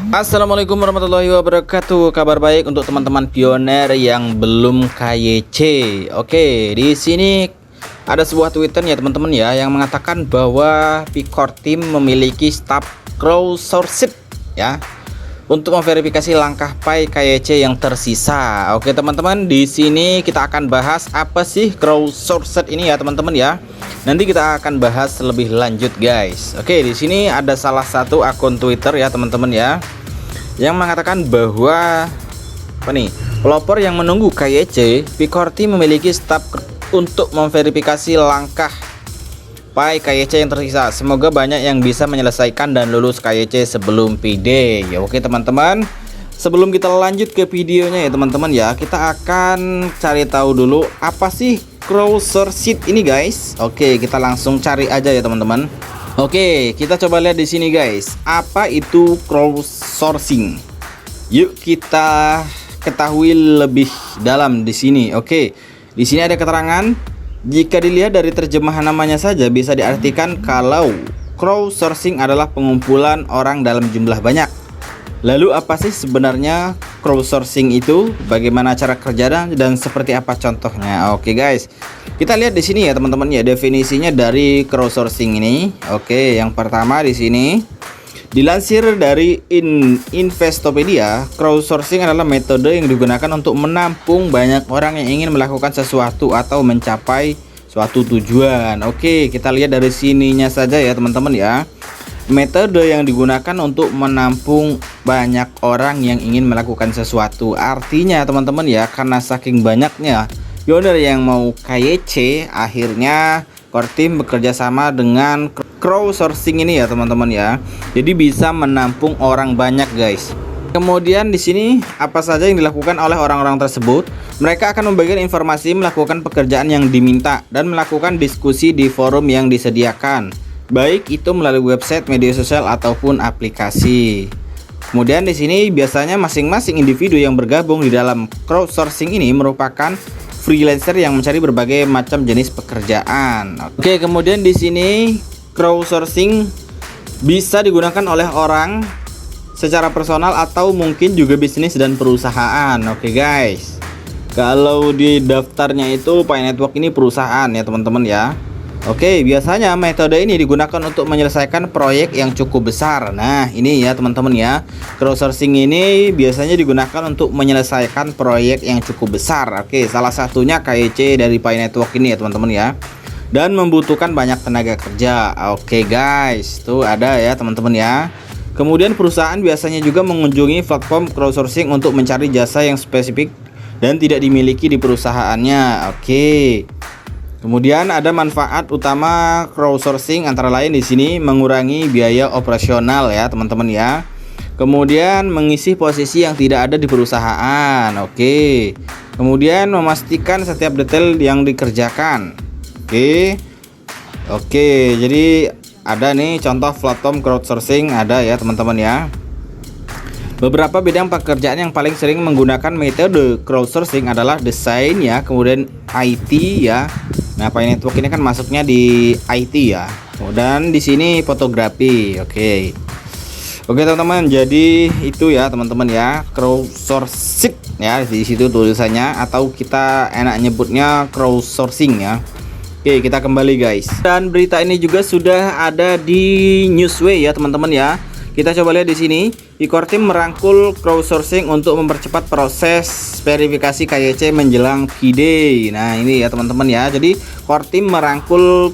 Assalamualaikum warahmatullahi wabarakatuh. Kabar baik untuk teman-teman pioner yang belum KYC. Oke, di sini ada sebuah Twitter ya teman-teman ya yang mengatakan bahwa Picor Team memiliki staff crowdsourcing ya untuk memverifikasi langkah Pi KYC yang tersisa. Oke teman-teman, di sini kita akan bahas apa sih crowdsourcing ini ya teman-teman ya. Nanti kita akan bahas lebih lanjut guys. Oke, di sini ada salah satu akun Twitter ya teman-teman ya yang mengatakan bahwa pelopor yang menunggu KYC, Picor Team memiliki staf untuk memverifikasi langkah Pi KYC yang tersisa. Semoga banyak yang bisa menyelesaikan dan lulus KYC sebelum payday. Ya oke teman-teman, sebelum kita lanjut ke videonya ya teman-teman ya, kita akan cari tahu dulu apa sih crowdsourcing ini guys. Oke, kita langsung cari aja ya teman-teman. Oke, kita coba lihat di sini guys. Apa itu crowdsourcing? Yuk kita ketahui lebih dalam di sini. Oke, di sini ada keterangan. Jika dilihat dari terjemahan namanya saja bisa diartikan kalau crowdsourcing adalah pengumpulan orang dalam jumlah banyak. Lalu apa sih sebenarnya crowdsourcing itu? Bagaimana cara kerjanya dan seperti apa contohnya? Oke guys, kita lihat di sini ya teman-teman ya definisinya dari crowdsourcing ini. Oke, yang pertama di sini dilansir dari Investopedia, crowdsourcing adalah metode yang digunakan untuk menampung banyak orang yang ingin melakukan sesuatu atau mencapai suatu tujuan. Oke, kita lihat dari sininya saja ya teman-teman ya. Metode yang digunakan untuk menampung banyak orang yang ingin melakukan sesuatu. Artinya teman-teman ya, karena saking banyaknya pioner yang mau KYC, akhirnya Picor Team bekerja sama dengan crowdsourcing ini ya teman-teman ya. Jadi bisa menampung orang banyak guys. Kemudian di sini apa saja yang dilakukan oleh orang-orang tersebut? Mereka akan membagikan informasi, melakukan pekerjaan yang diminta, dan melakukan diskusi di forum yang disediakan, baik itu melalui website, media sosial ataupun aplikasi. Kemudian di sini biasanya masing-masing individu yang bergabung di dalam crowdsourcing ini merupakan freelancer yang mencari berbagai macam jenis pekerjaan. Oke, kemudian di sini crowdsourcing bisa digunakan oleh orang secara personal atau mungkin juga bisnis dan perusahaan. Oke guys, kalau di daftarnya itu Pi Network ini perusahaan ya teman-teman ya. Oke, biasanya metode ini digunakan untuk menyelesaikan proyek yang cukup besar. Nah, ini ya teman-teman ya. Crowdsourcing ini biasanya digunakan untuk menyelesaikan proyek yang cukup besar. Oke, salah satunya KYC dari Pi Network ini ya teman-teman ya. Dan membutuhkan banyak tenaga kerja. Oke guys, tuh ada ya teman-teman ya. Kemudian perusahaan biasanya juga mengunjungi platform crowdsourcing untuk mencari jasa yang spesifik dan tidak dimiliki di perusahaannya. Oke. Kemudian ada manfaat utama crowdsourcing antara lain di sini mengurangi biaya operasional ya teman-teman ya. Kemudian mengisi posisi yang tidak ada di perusahaan. Oke. Kemudian memastikan setiap detail yang dikerjakan. Oke, jadi ada nih contoh platform crowdsourcing ada ya teman-teman ya. Beberapa bidang pekerjaan yang paling sering menggunakan metode crowdsourcing adalah desain ya, kemudian IT ya. Nah, Pi Network ini kan masuknya di IT ya. Kemudian di sini fotografi. Oke teman-teman, jadi itu ya teman-teman ya crowdsourcing ya, di situ tulisannya, atau kita enak nyebutnya crowdsourcing ya. Oke, kita kembali guys. Dan berita ini juga sudah ada di Newsway ya teman-teman ya. Kita coba lihat di sini. Picor Team merangkul crowdsourcing untuk mempercepat proses verifikasi KYC menjelang payday. Nah, ini ya teman-teman ya. Jadi Picor Team merangkul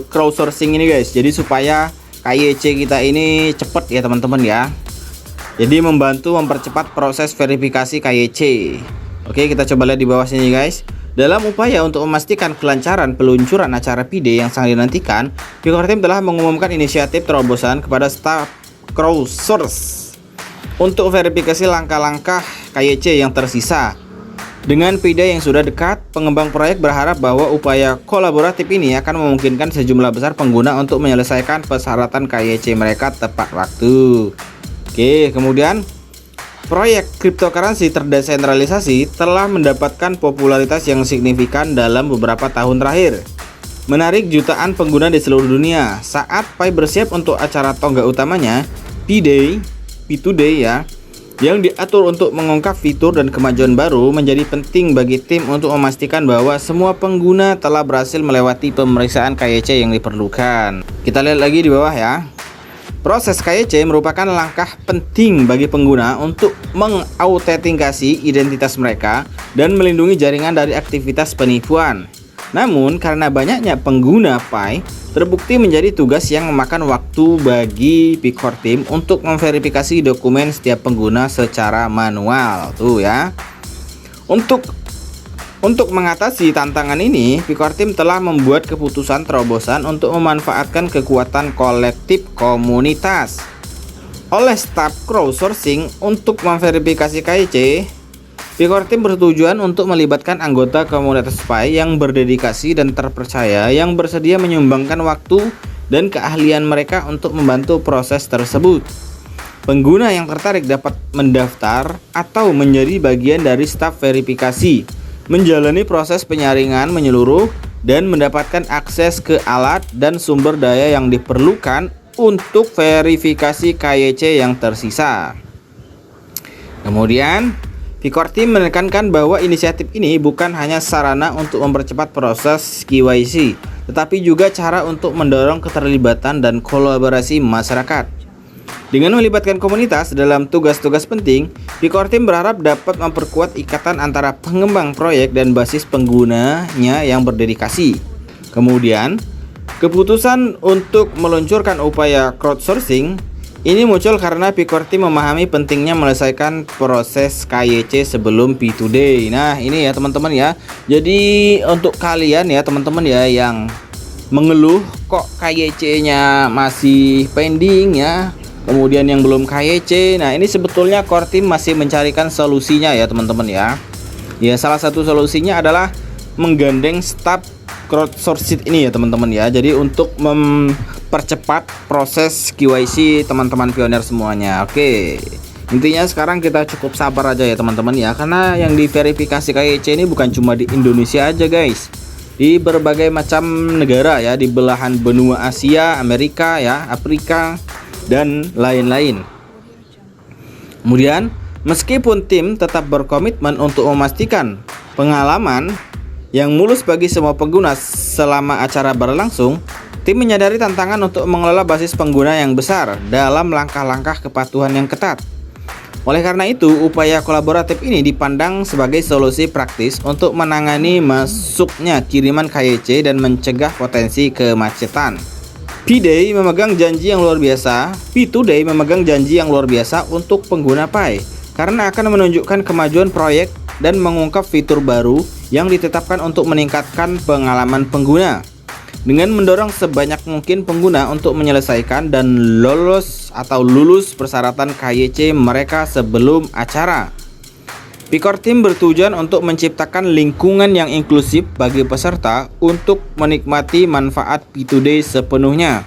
crowdsourcing ini guys. Jadi supaya KYC kita ini cepat ya teman-teman ya. Jadi membantu mempercepat proses verifikasi KYC. Oke, kita coba lihat di bawah sini guys. Dalam upaya untuk memastikan kelancaran peluncuran acara payday yang sangat dinantikan, Picor Team telah mengumumkan inisiatif terobosan kepada staf crowdsource untuk verifikasi langkah-langkah KYC yang tersisa. Dengan payday yang sudah dekat, pengembang proyek berharap bahwa upaya kolaboratif ini akan memungkinkan sejumlah besar pengguna untuk menyelesaikan persyaratan KYC mereka tepat waktu. Oke, kemudian proyek cryptocurrency terdesentralisasi telah mendapatkan popularitas yang signifikan dalam beberapa tahun terakhir. menarik jutaan pengguna di seluruh dunia. Saat Pi bersiap untuk acara tonggak utamanya, P-Day, P2Day ya, yang diatur untuk mengungkap fitur dan kemajuan baru, menjadi penting bagi tim untuk memastikan bahwa semua pengguna telah berhasil melewati pemeriksaan KYC yang diperlukan. Kita lihat lagi di bawah ya. Proses KYC merupakan langkah penting bagi pengguna untuk mengautentikasi identitas mereka dan melindungi jaringan dari aktivitas penipuan. Namun, karena banyaknya pengguna Pi, terbukti menjadi tugas yang memakan waktu bagi Picor Team untuk memverifikasi dokumen setiap pengguna secara manual. Tuh ya. Untuk mengatasi tantangan ini, Picor Team telah membuat keputusan terobosan untuk memanfaatkan kekuatan kolektif komunitas. Oleh staf crowdsourcing untuk memverifikasi KYC, Picor Team bertujuan untuk melibatkan anggota komunitas Pi yang berdedikasi dan terpercaya yang bersedia menyumbangkan waktu dan keahlian mereka untuk membantu proses tersebut. Pengguna yang tertarik dapat mendaftar atau menjadi bagian dari staf verifikasi, menjalani proses penyaringan menyeluruh, dan mendapatkan akses ke alat dan sumber daya yang diperlukan untuk verifikasi KYC yang tersisa. Kemudian, Picor Team menekankan bahwa inisiatif ini bukan hanya sarana untuk mempercepat proses KYC, tetapi juga cara untuk mendorong keterlibatan dan kolaborasi masyarakat. Dengan melibatkan komunitas dalam tugas-tugas penting, Picor Team berharap dapat memperkuat ikatan antara pengembang proyek dan basis penggunanya yang berdedikasi. Kemudian, keputusan untuk meluncurkan upaya crowdsourcing ini muncul karena Picor Team memahami pentingnya menyelesaikan proses KYC sebelum P2Day. Nah, ini ya teman-teman ya. Jadi untuk kalian ya teman-teman ya yang mengeluh kok KYC-nya masih pending ya, kemudian yang belum KYC, nah ini sebetulnya Core Team masih mencarikan solusinya ya teman-teman ya. Ya, salah satu solusinya adalah menggandeng staf crowdsourcing ini ya teman-teman ya. Jadi untuk mempercepat proses KYC teman-teman pioner semuanya. Oke, intinya sekarang kita cukup sabar aja ya teman-teman ya, karena yang diverifikasi KYC ini bukan cuma di Indonesia aja guys, di berbagai macam negara ya, di belahan benua Asia, Amerika ya, Afrika, dan lain-lain. Kemudian, meskipun tim tetap berkomitmen untuk memastikan pengalaman yang mulus bagi semua pengguna selama acara berlangsung, tim menyadari tantangan untuk mengelola basis pengguna yang besar dalam langkah-langkah kepatuhan yang ketat. Oleh karena itu, upaya kolaboratif ini dipandang sebagai solusi praktis untuk menangani masuknya kiriman KYC dan mencegah potensi kemacetan. P2Day memegang janji yang luar biasa untuk pengguna Pi, karena akan menunjukkan kemajuan proyek dan mengungkap fitur baru yang ditetapkan untuk meningkatkan pengalaman pengguna. Dengan mendorong sebanyak mungkin pengguna untuk menyelesaikan dan lulus persyaratan KYC mereka sebelum acara. Picor Team bertujuan untuk menciptakan lingkungan yang inklusif bagi peserta untuk menikmati manfaat P2Day sepenuhnya.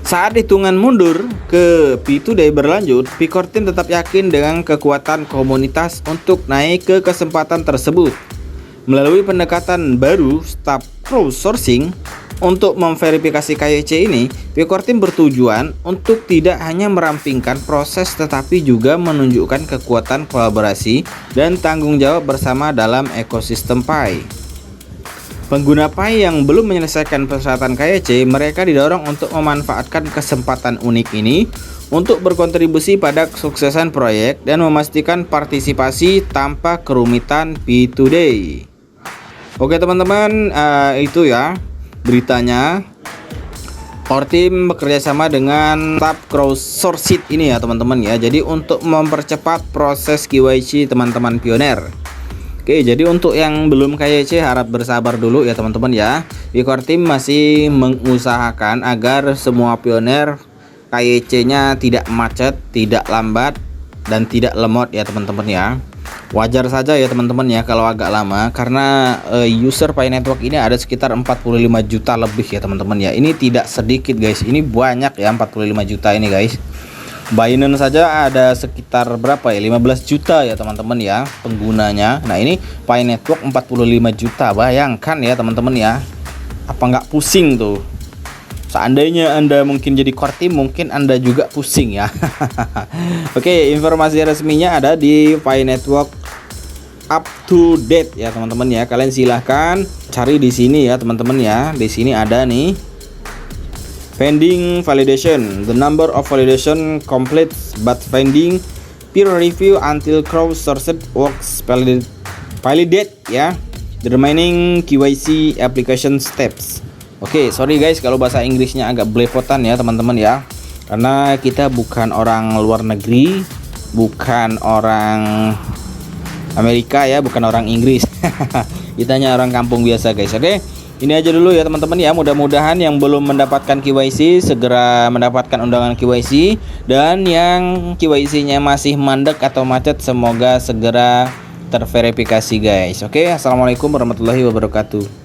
Saat hitungan mundur ke P2Day berlanjut, Picor Team tetap yakin dengan kekuatan komunitas untuk naik ke kesempatan tersebut. Melalui pendekatan baru staf crowdsourcing untuk memverifikasi KYC ini, Picor Team bertujuan untuk tidak hanya merampingkan proses tetapi juga menunjukkan kekuatan kolaborasi dan tanggung jawab bersama dalam ekosistem Pi. Pengguna Pi yang belum menyelesaikan persyaratan KYC, mereka didorong untuk memanfaatkan kesempatan unik ini untuk berkontribusi pada kesuksesan proyek dan memastikan partisipasi tanpa kerumitan P2Day. Oke teman-teman, itu ya beritanya. Core Team bekerja sama dengan staf crowdsourcing ini ya teman-teman ya. Jadi untuk mempercepat proses KYC teman-teman pioner. Oke, jadi untuk yang belum KYC harap bersabar dulu ya teman-teman ya. Picor Team masih mengusahakan agar semua pioner KYC-nya tidak macet, tidak lambat, dan tidak lemot ya teman-teman ya. Wajar saja ya teman-teman ya kalau agak lama, karena user Pi Network ini ada sekitar 45 juta lebih ya teman-teman ya. Ini tidak sedikit guys, ini banyak ya, 45 juta ini guys. Binance saja ada sekitar berapa ya, 15 juta ya teman-teman ya penggunanya. Nah ini Pi Network 45 juta, bayangkan ya teman-teman ya, apa nggak pusing tuh. Seandainya Anda mungkin jadi core team, mungkin Anda juga pusing ya. Oke, informasi resminya ada di Pi Network up to date ya teman-teman ya. Kalian silahkan cari di sini ya teman-teman ya. Di sini ada nih pending validation. The number of validation complete but pending peer review until crowdsourced works validate ya. The remaining KYC application steps. Oke, sorry guys kalau bahasa Inggrisnya agak belepotan ya teman-teman ya. Karena kita bukan orang luar negeri, bukan orang Amerika ya, bukan orang Inggris. Kita hanya orang kampung biasa guys. Oke, ini aja dulu ya teman-teman ya. Mudah-mudahan yang belum mendapatkan KYC segera mendapatkan undangan KYC, dan yang KYC-nya masih mandek atau macet semoga segera terverifikasi guys. Oke, assalamualaikum warahmatullahi wabarakatuh.